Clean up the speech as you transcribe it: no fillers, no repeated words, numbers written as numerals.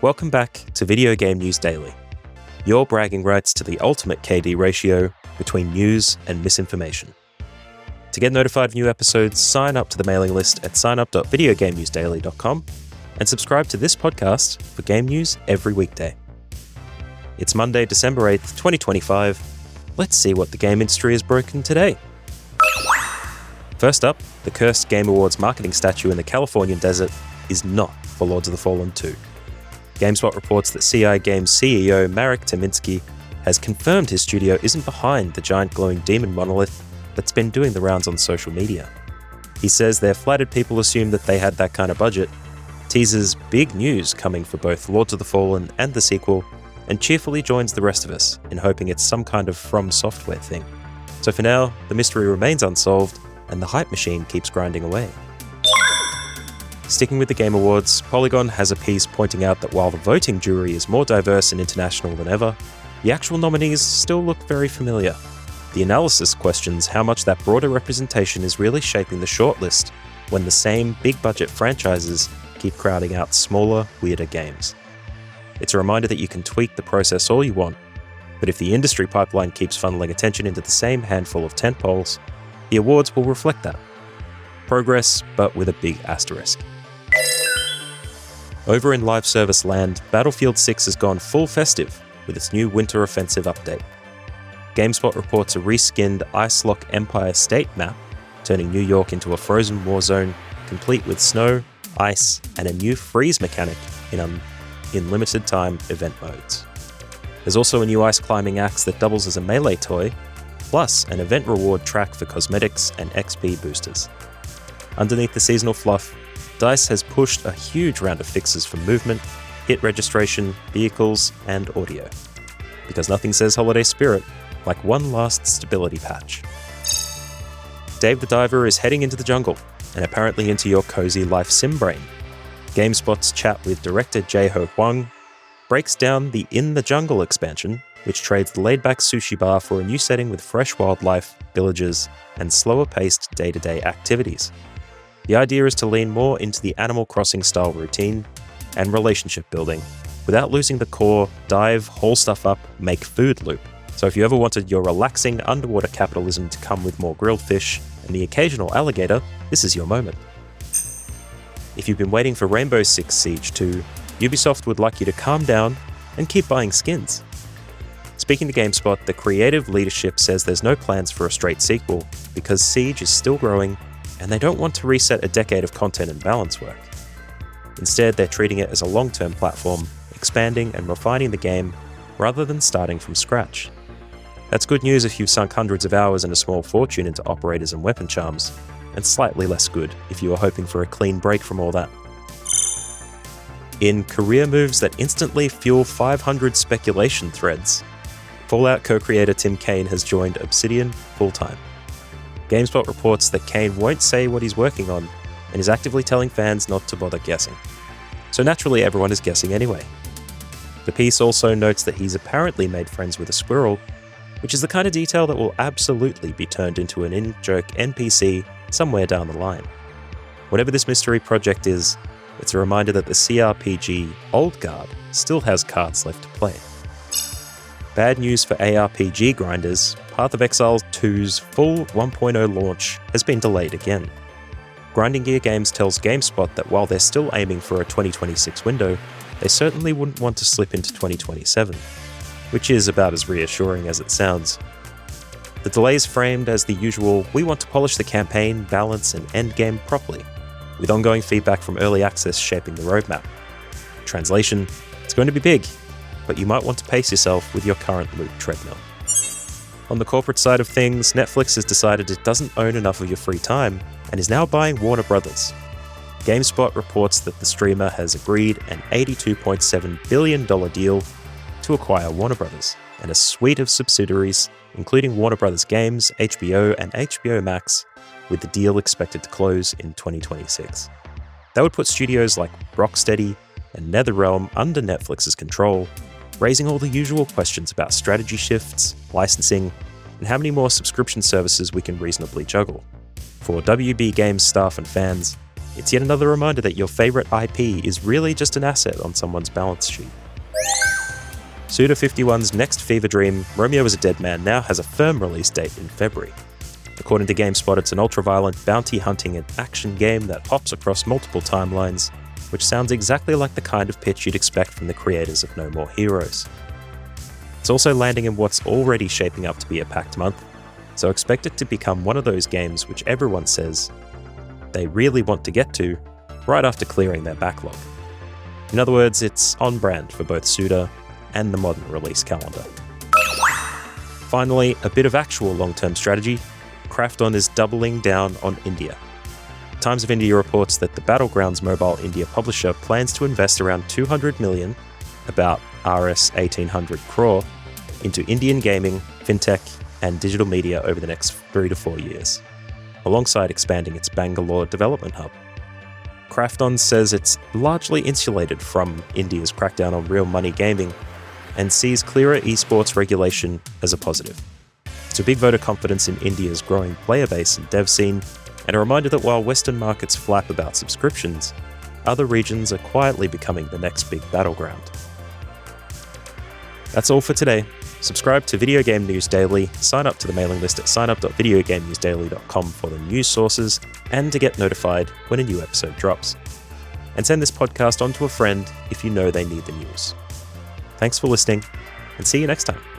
Welcome back to Video Game News Daily, your bragging rights to the ultimate KD ratio between news and misinformation. To get notified of new episodes, sign up to the mailing list at signup.videogamenewsdaily.com and subscribe to this podcast for game news every weekday. It's Monday, December 8th, 2025. Let's see what the game industry has broken today. First up, the cursed Game Awards marketing statue in the Californian desert is not for Lords of the Fallen 2. GameSpot reports that CI Games CEO Marek Tymiński has confirmed his studio isn't behind the giant glowing demon monolith that's been doing the rounds on social media. He says their flattered people assume that they had that kind of budget, teases big news coming for both Lords of the Fallen and the sequel, and cheerfully joins the rest of us in hoping it's some kind of From Software thing. So for now, the mystery remains unsolved, and the hype machine keeps grinding away. Sticking with the Game Awards, Polygon has a piece pointing out that while the voting jury is more diverse and international than ever, the actual nominees still look very familiar. The analysis questions how much that broader representation is really shaping the shortlist when the same big-budget franchises keep crowding out smaller, weirder games. It's a reminder that you can tweak the process all you want, but if the industry pipeline keeps funneling attention into the same handful of tentpoles, the awards will reflect that. Progress, but with a big asterisk. Over in live service land, Battlefield 6 has gone full festive with its new Winter Offensive update. GameSpot reports a reskinned Ice Lock Empire State map, turning New York into a frozen war zone, complete with snow, ice, and a new freeze mechanic in limited time event modes. There's also a new ice climbing axe that doubles as a melee toy, plus an event reward track for cosmetics and XP boosters. Underneath the seasonal fluff, DICE has pushed a huge round of fixes for movement, hit registration, vehicles, and audio. Because nothing says holiday spirit like one last stability patch. Dave the Diver is heading into the jungle, and apparently into your cozy life sim brain. GameSpot's chat with director Jae-ho Hwang breaks down the In the Jungle expansion, which trades the laid-back sushi bar for a new setting with fresh wildlife, villages, and slower-paced day-to-day activities. The idea is to lean more into the Animal Crossing-style routine and relationship building, without losing the core dive, haul stuff up, make food loop. So if you ever wanted your relaxing underwater capitalism to come with more grilled fish and the occasional alligator, this is your moment. If you've been waiting for Rainbow Six Siege 2, Ubisoft would like you to calm down and keep buying skins. Speaking to GameSpot, the creative leadership says there's no plans for a straight sequel because Siege is still growing and they don't want to reset a decade of content and balance work. Instead, they're treating it as a long-term platform, expanding and refining the game rather than starting from scratch. That's good news if you've sunk hundreds of hours and a small fortune into operators and weapon charms, and slightly less good if you are hoping for a clean break from all that. In career moves that instantly fuel 500 speculation threads, Fallout co-creator Tim Kaine has joined Obsidian full-time. GameSpot reports that Kaine won't say what he's working on and is actively telling fans not to bother guessing. So naturally everyone is guessing anyway. The piece also notes that he's apparently made friends with a squirrel, which is the kind of detail that will absolutely be turned into an in-joke NPC somewhere down the line. Whatever this mystery project is, it's a reminder that the CRPG Old Guard still has cards left to play. Bad news for ARPG grinders, Path of Exile 2's full 1.0 launch has been delayed again. Grinding Gear Games tells GameSpot that while they're still aiming for a 2026 window, they certainly wouldn't want to slip into 2027, which is about as reassuring as it sounds. The delay is framed as the usual, we want to polish the campaign, balance, and endgame properly, with ongoing feedback from early access shaping the roadmap. Translation, it's going to be big, but you might want to pace yourself with your current loot treadmill. On the corporate side of things, Netflix has decided it doesn't own enough of your free time and is now buying Warner Brothers. GameSpot reports that the streamer has agreed an $82.7 billion deal to acquire Warner Brothers and a suite of subsidiaries, including Warner Brothers Games, HBO, and HBO Max, with the deal expected to close in 2026. That would put studios like Rocksteady and NetherRealm under Netflix's control, raising all the usual questions about strategy shifts, licensing, and how many more subscription services we can reasonably juggle. For WB Games staff and fans, It's yet another reminder that your favorite IP is really just an asset on someone's balance sheet. Suda51's next fever dream, Romeo is a Dead Man, now has a firm release date in February. According to GameSpot, it's an ultraviolent bounty hunting and action game that hops across multiple timelines, which sounds exactly like the kind of pitch you'd expect from the creators of No More Heroes. It's also landing in what's already shaping up to be a packed month, so expect it to become one of those games which everyone says they really want to get to right after clearing their backlog. In other words, it's on brand for both Suda and the modern release calendar. Finally, a bit of actual long-term strategy. Krafton is doubling down on India. Times of India reports that the Battlegrounds mobile India publisher plans to invest around 200 million, about Rs 1800 crore, into Indian gaming, fintech, and digital media over the next 3 to 4 years, alongside expanding its Bangalore development hub. Krafton says it's largely insulated from India's crackdown on real money gaming and sees clearer esports regulation as a positive. It's a big vote of confidence in India's growing player base and dev scene, and a reminder that while Western markets flap about subscriptions, other regions are quietly becoming the next big battleground. That's all for today. Subscribe to Video Game News Daily, sign up to the mailing list at signup.videogamenewsdaily.com for the news sources and to get notified when a new episode drops. And send this podcast on to a friend if you know they need the news. Thanks for listening, and see you next time.